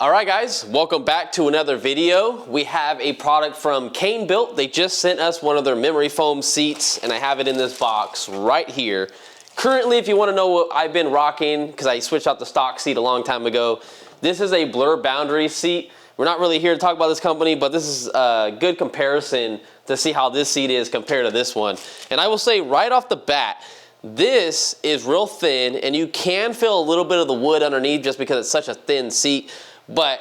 All right guys, welcome back to another video. We have a product from Kanebilt. They just sent us one of their memory foam seats and I have it in this box right here. Currently, if you want to know what I've been rocking, because I switched out the stock seat a long time ago, this is a blur boundary seat. We're not really here to talk about this company, but this is a good comparison to see how this seat is compared to this one. And I will say right off the bat, this is real thin and you can feel a little bit of the wood underneath just because it's such a thin seat. But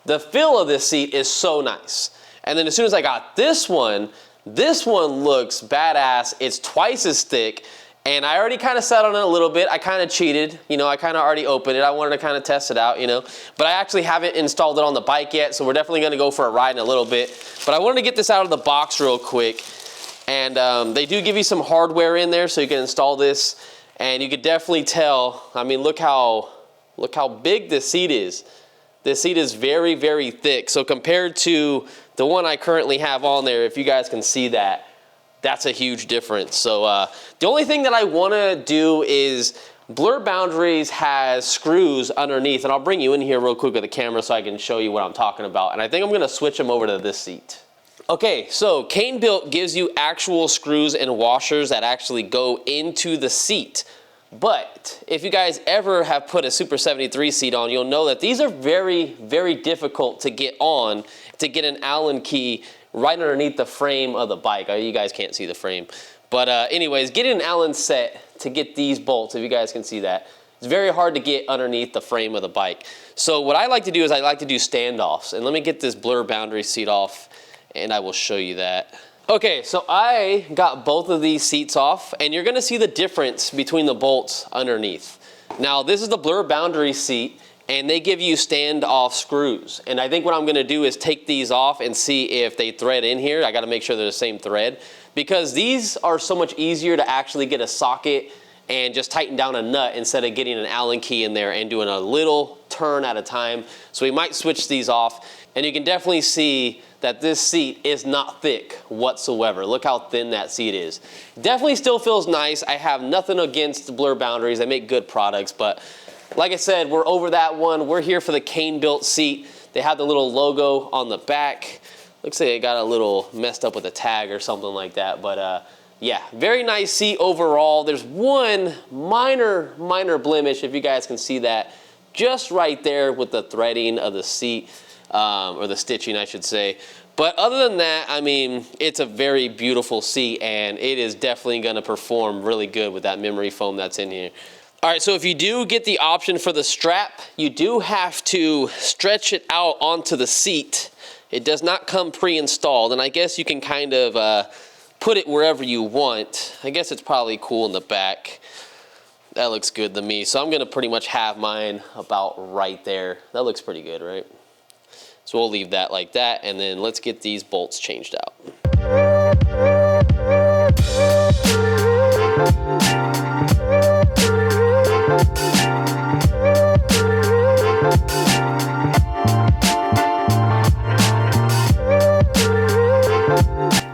the feel of this seat is so nice. And then as soon as I got this one looks badass. It's twice as thick. And I already kind of sat on it a little bit. I kind of cheated. You know, I kind of already opened it. I wanted to kind of test it out, you know. But I actually haven't installed it on the bike yet, so we're definitely going to go for a ride in a little bit. But I wanted to get this out of the box real quick. And they do give you some hardware in there so you can install this. And you could definitely tell, I mean, look how big this seat is. This seat is very, very thick. So compared to the one I currently have on there, if you guys can see that, that's a huge difference. So the only thing that I want to do is Blur Boundaries has screws underneath, and I'll bring you in here real quick with the camera so I can show you what I'm talking about. And I think I'm going to switch them over to this seat. Okay, so Kanebilt gives you actual screws and washers that actually go into the seat. But if you guys ever have put a SUPER73 seat on, you'll know that these are very, very difficult to get on, to get an Allen key right underneath the frame of the bike. You guys can't see the frame. But anyways, getting an Allen set to get these bolts, if you guys can see that, it's very hard to get underneath the frame of the bike. So what I like to do is I like to do standoffs. And let me get this Blur Boundary seat off and I will show you that. Okay, so I got both of these seats off and you're gonna see the difference between the bolts underneath. Now this is the Blur Boundary seat and they give you standoff screws. And I think what I'm gonna do is take these off and see if they thread in here. I gotta make sure they're the same thread because these are so much easier to actually get a socket and just tighten down a nut instead of getting an Allen key in there and doing a little turn at a time. So we might switch these off and you can definitely see that this seat is not thick whatsoever. Look how thin that seat is. Definitely still feels nice. I have nothing against the Blur Boundaries. They make good products, but like I said, we're over that one. We're here for the Kanebilt seat. They have the little logo on the back. Looks like it got a little messed up with a tag or something like that, but yeah, very nice seat overall. There's one minor blemish, if you guys can see that, just right there with the threading of the seat. Or the stitching, I should say. But other than that, I mean, it's a very beautiful seat and it is definitely going to perform really good with that memory foam that's in here. All right, so if you do get the option for the strap, you do have to stretch it out onto the seat. It does not come pre-installed, and I guess you can kind of put it wherever you want. I guess it's probably cool in the back. That looks good to me. So I'm going to pretty much have mine about right there. That looks pretty good, right? So we'll leave that like that, and then let's get these bolts changed out.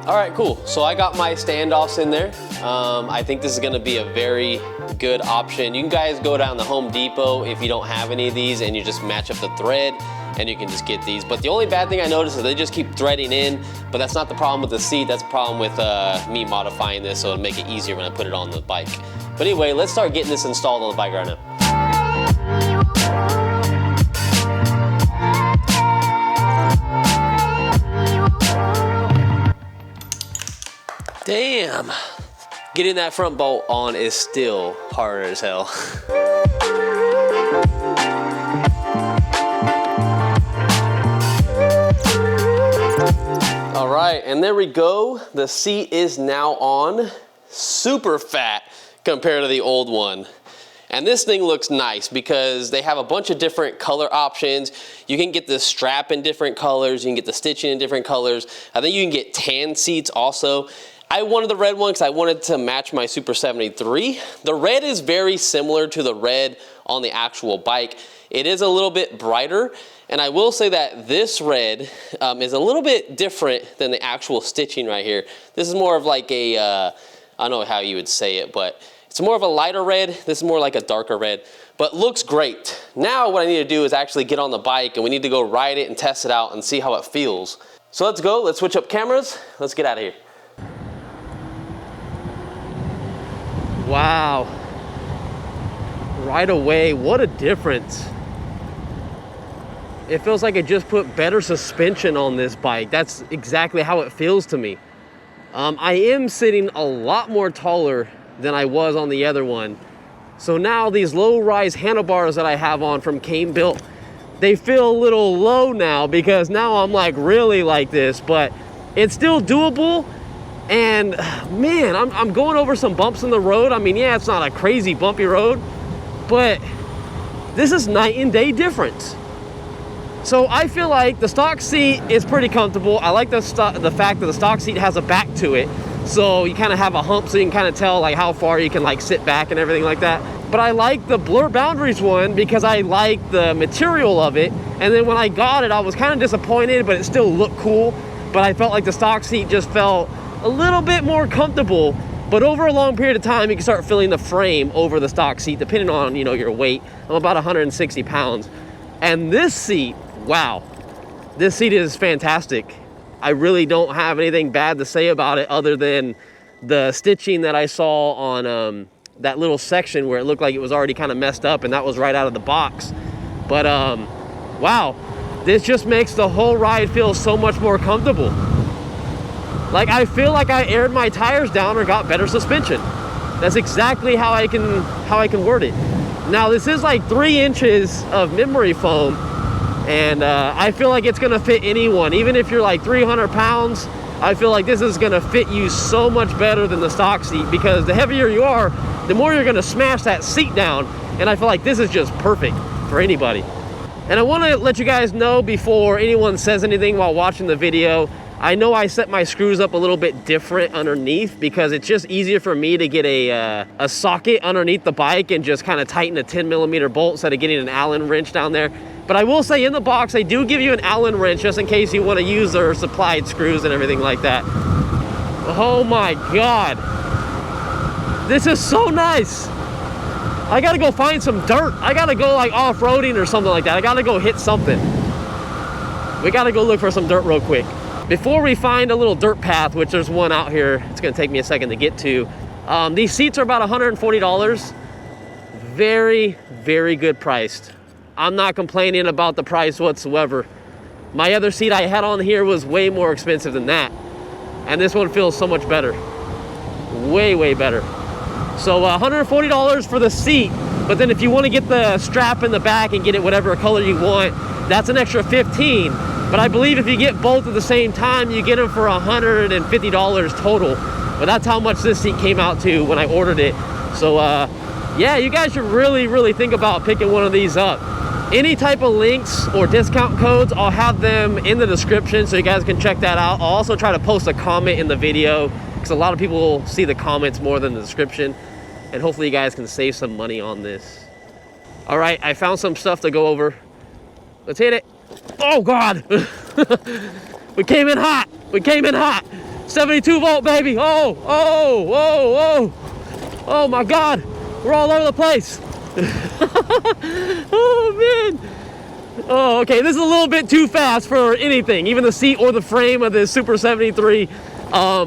All right, cool. So I got my standoffs in there. I think this is gonna be a very good option. You can guys go down to Home Depot if you don't have any of these and you just match up the thread and you can just get these. But the only bad thing I noticed is they just keep threading in, but that's not the problem with the seat, that's the problem with me modifying this so it'll make it easier when I put it on the bike. But anyway, let's start getting this installed on the bike right now. Damn. Getting that front bolt on is still hard as hell. All right, and there we go. The seat is now on. Super fat compared to the old one. And this thing looks nice because they have a bunch of different color options. You can get the strap in different colors. You can get the stitching in different colors. I think you can get tan seats also. I wanted the red one because I wanted to match my SUPER73. The red is very similar to the red on the actual bike. It is a little bit brighter, and I will say that this red is a little bit different than the actual stitching right here. This is more of like a, I don't know how you would say it, but It's more of a lighter red. This is more like a darker red, but looks great. Now what I need to do is actually get on the bike and we need to go ride it and test it out and see how it feels. So let's go, let's switch up cameras. Let's get out of here. Wow. Right away, what a difference. It feels like it just put better suspension on this bike. That's exactly how it feels to me. I am sitting a lot more taller than I was on the other one. So now these low rise handlebars that I have on from Kanebilt, they feel a little low now because now I'm like really like this, but it's still doable. And man, I'm going over some bumps in the road. I mean, yeah, it's not a crazy bumpy road, but this is night and day difference. So I feel like the stock seat is pretty comfortable. I like the fact that the stock seat has a back to it. So you kind of have a hump so you can kind of tell like how far you can like sit back and everything like that. But I like the Blur Boundaries one because I like the material of it. And then when I got it, I was kind of disappointed, but it still looked cool. But I felt like the stock seat just felt a little bit more comfortable. But over a long period of time, you can start feeling the frame over the stock seat, depending on, you know, your weight. I'm about 160 pounds. And this seat, wow, this seat is fantastic. I really don't have anything bad to say about it other than the stitching that I saw on that little section where it looked like it was already kind of messed up, and that was right out of the box. But wow, this just makes the whole ride feel so much more comfortable. Like I feel like I aired my tires down or got better suspension. That's exactly how I can word it. Now this is like 3 inches of memory foam, and I feel like it's gonna fit anyone. Even if you're like 300 pounds, I feel like this is gonna fit you so much better than the stock seat, because the heavier you are, the more you're gonna smash that seat down. And I feel like this is just perfect for anybody. And I wanna let you guys know before anyone says anything while watching the video, I know I set my screws up a little bit different underneath because it's just easier for me to get a socket underneath the bike and just kind of tighten a 10mm bolt instead of getting an Allen wrench down there. But I will say in the box, they do give you an Allen wrench just in case you want to use their supplied screws and everything like that. Oh my God. This is so nice. I gotta go find some dirt. I gotta go like off-roading or something like that. I gotta go hit something. We gotta go look for some dirt real quick. Before we find a little dirt path, which there's one out here, it's gonna take me a second to get to. These seats are about $140. Very, very good priced. I'm not complaining about the price whatsoever. My other seat I had on here was way more expensive than that. And this one feels so much better. Way, way better. So $140 for the seat, but then if you want to get the strap in the back and get it whatever color you want, that's an extra $15. But I believe if you get both at the same time, you get them for $150 total. But that's how much this seat came out to when I ordered it. So yeah, you guys should really, really think about picking one of these up. Any type of links or discount codes, I'll have them in the description so you guys can check that out. I'll also try to post a comment in the video because a lot of people see the comments more than the description. And hopefully you guys can save some money on this. All right, I found some stuff to go over. Let's hit it. Oh God, we came in hot. We came in hot. 72 volt, baby. Oh, oh, oh, oh. Oh my God, we're all over the place. Oh man. Oh, okay, this is a little bit too fast for anything, even the seat or the frame of this SUPER73.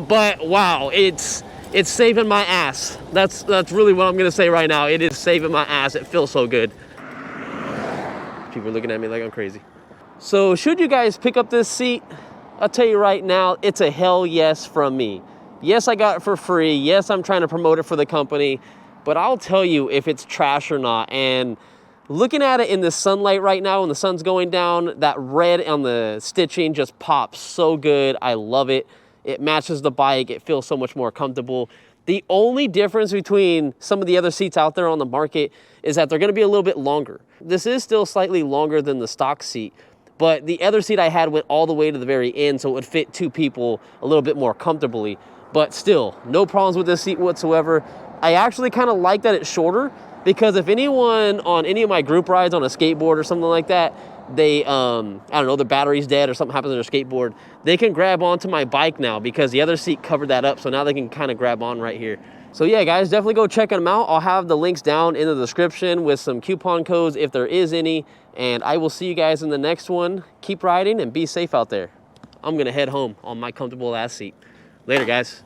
But wow, it's saving my ass. That's really what I'm gonna say right now. It is saving my ass. It feels so good. People are looking at me like I'm crazy. So should you guys pick up this seat, I'll tell you right now, it's a hell yes from me. Yes, I got it for free. Yes, I'm trying to promote it for the company, but I'll tell you if it's trash or not. And looking at it in the sunlight right now, when the sun's going down, that red on the stitching just pops so good. I love it. It matches the bike. It feels so much more comfortable. The only difference between some of the other seats out there on the market is that they're gonna be a little bit longer. This is still slightly longer than the stock seat, but the other seat I had went all the way to the very end, so it would fit 2 people a little bit more comfortably. But still, no problems with this seat whatsoever. I actually kind of like that it's shorter, because if anyone on any of my group rides on a skateboard or something like that, they, I don't know, the battery's dead or something happens on their skateboard, they can grab onto my bike now because the other seat covered that up, so now they can kind of grab on right here. So yeah, guys, definitely go check them out. I'll have the links down in the description with some coupon codes if there is any. And I will see you guys in the next one. Keep riding and be safe out there. I'm gonna head home on my comfortable ass seat. Later, guys.